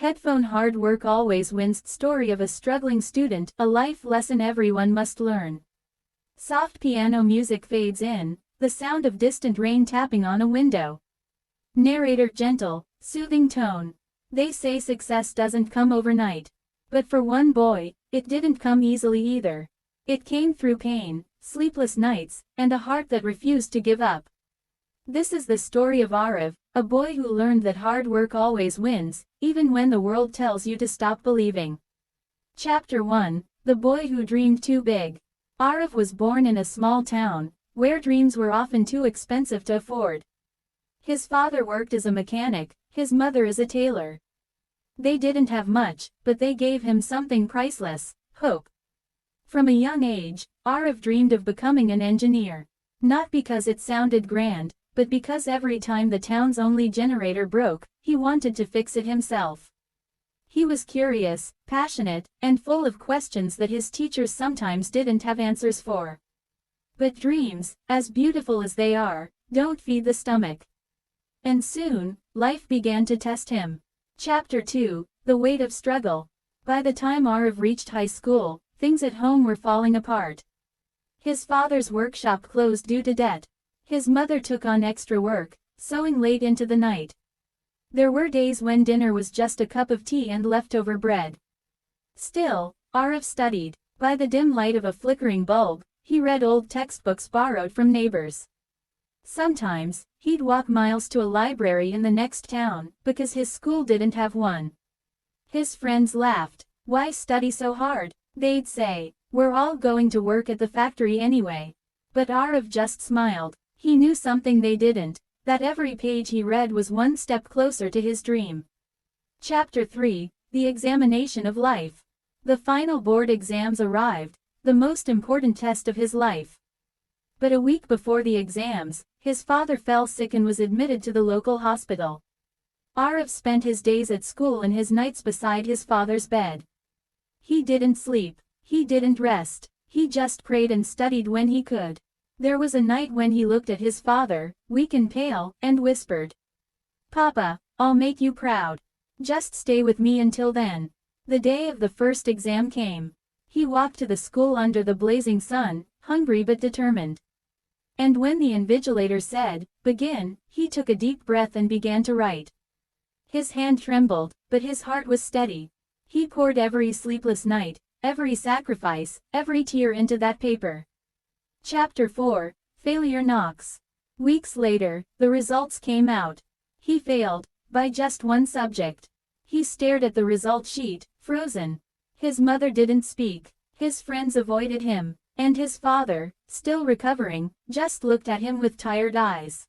Headphone hard work always wins. Story of a struggling student, a life lesson everyone must learn. Soft piano music fades in, the sound of distant rain tapping on a window. Narrator gentle, soothing tone. They say success doesn't come overnight. But for one boy, it didn't come easily either. It came through pain, sleepless nights, and a heart that refused to give up. This is the story of Aarav, a boy who learned that hard work always wins, even when the world tells you to stop believing. Chapter 1, The Boy Who Dreamed Too Big. Aarav was born in a small town, where dreams were often too expensive to afford. His father worked as a mechanic, his mother as a tailor. They didn't have much, but they gave him something priceless: hope. From a young age, Aarav dreamed of becoming an engineer. Not because it sounded grand, but because every time the town's only generator broke, he wanted to fix it himself. He was curious, passionate, and full of questions that his teachers sometimes didn't have answers for. But dreams, as beautiful as they are, don't feed the stomach. And soon, life began to test him. Chapter 2, The Weight of Struggle. By the time Aarav reached high school, things at home were falling apart. His father's workshop closed due to debt. His mother took on extra work, sewing late into the night. There were days when dinner was just a cup of tea and leftover bread. Still, Aarav studied. By the dim light of a flickering bulb, he read old textbooks borrowed from neighbors. Sometimes, he'd walk miles to a library in the next town, because his school didn't have one. His friends laughed. "Why study so hard?" they'd say. "We're all going to work at the factory anyway." But Aarav just smiled. He knew something they didn't, that every page he read was one step closer to his dream. Chapter 3, The Examination of Life. The final board exams arrived, the most important test of his life. But a week before the exams, his father fell sick and was admitted to the local hospital. Aarav spent his days at school and his nights beside his father's bed. He didn't sleep, he didn't rest, he just prayed and studied when he could. There was a night when he looked at his father, weak and pale, and whispered, "Papa, I'll make you proud. Just stay with me until then." The day of the first exam came. He walked to the school under the blazing sun, hungry but determined. And when the invigilator said, "Begin," he took a deep breath and began to write. His hand trembled, but his heart was steady. He poured every sleepless night, every sacrifice, every tear into that paper. Chapter 4, Failure Knocks. Weeks later, the results came out. He failed, by just one subject. He stared at the result sheet, frozen. His mother didn't speak, his friends avoided him, and his father, still recovering, just looked at him with tired eyes.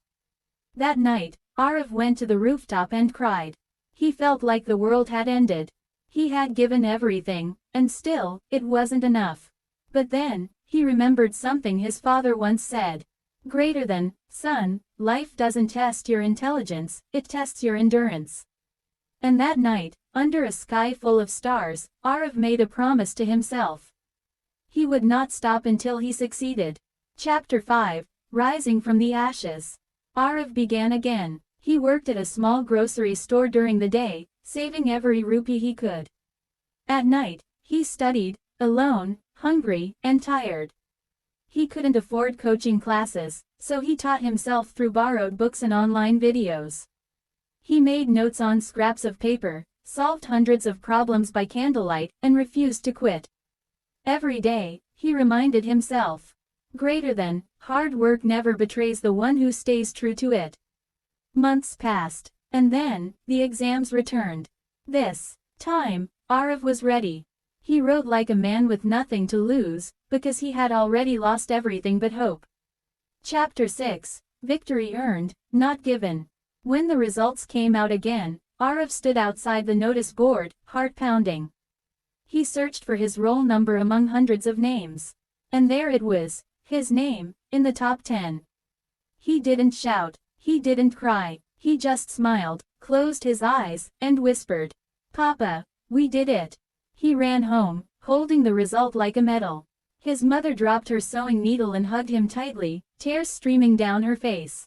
That night, Aarav went to the rooftop and cried. He felt like the world had ended. He had given everything, and still, it wasn't enough. But then, he remembered something his father once said. "Greater than, son, life doesn't test your intelligence, it tests your endurance." And that night, under a sky full of stars, Aarav made a promise to himself. He would not stop until he succeeded. Chapter 5, Rising from the Ashes. Aarav began again. He worked at a small grocery store during the day, saving every rupee he could. At night, he studied, alone, hungry, and tired. He couldn't afford coaching classes, so he taught himself through borrowed books and online videos. He made notes on scraps of paper, solved hundreds of problems by candlelight, and refused to quit. Every day, he reminded himself, greater than, hard work never betrays the one who stays true to it. Months passed, and then, the exams returned. This time, Aarav was ready. He wrote like a man with nothing to lose, because he had already lost everything but hope. Chapter 6, Victory Earned, Not Given. When the results came out again, Aarav stood outside the notice board, heart pounding. He searched for his roll number among hundreds of names. And there it was, his name, in the top 10. He didn't shout, he didn't cry, he just smiled, closed his eyes, and whispered, "Papa, we did it." He ran home, holding the result like a medal. His mother dropped her sewing needle and hugged him tightly, tears streaming down her face.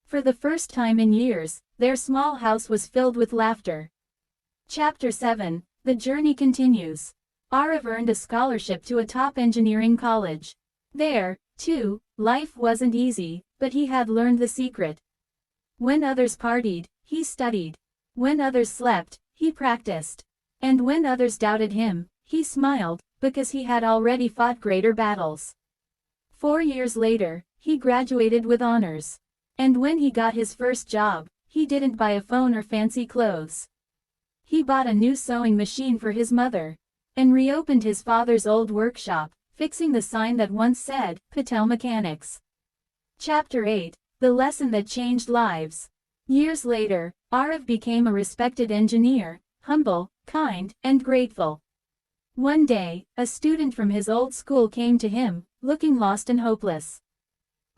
For the first time in years, their small house was filled with laughter. Chapter 7. The journey continues. Aarav earned a scholarship to a top engineering college. There, too, life wasn't easy, but he had learned the secret. When others partied, he studied. When others slept, he practiced. And when others doubted him, he smiled, because he had already fought greater battles. 4 years later, he graduated with honors. And when he got his first job, he didn't buy a phone or fancy clothes. He bought a new sewing machine for his mother. And reopened his father's old workshop, fixing the sign that once said, Patel Mechanics. Chapter 8. The lesson that changed lives. Years later, Aarav became a respected engineer, humble, kind, and grateful. One day, a student from his old school came to him, looking lost and hopeless.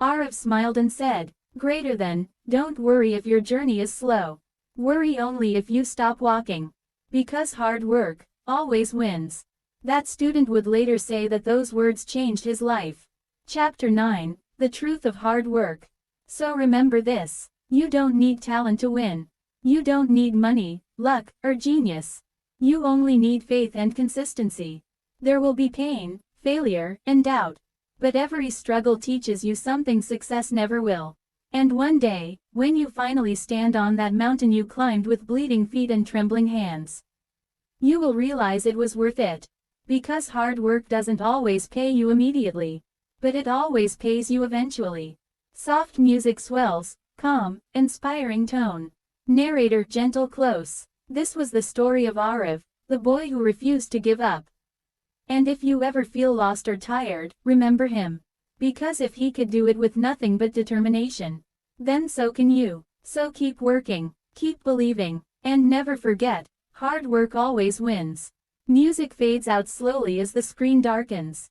Aarav smiled and said, "Greater than, don't worry if your journey is slow. Worry only if you stop walking. Because hard work always wins." That student would later say that those words changed his life. Chapter 9. The truth of hard work. So remember this. You don't need talent to win. You don't need money, luck, or genius. You only need faith and consistency. There will be pain, failure, and doubt. But every struggle teaches you something success never will. And one day, when you finally stand on that mountain you climbed with bleeding feet and trembling hands, you will realize it was worth it. Because hard work doesn't always pay you immediately. But it always pays you eventually. Soft music swells, calm, inspiring tone. Narrator gentle close. This was the story of Aarav, the boy who refused to give up. And if you ever feel lost or tired, remember him. Because if he could do it with nothing but determination, then so can you. So keep working, keep believing, and never forget, hard work always wins. Music fades out slowly as the screen darkens.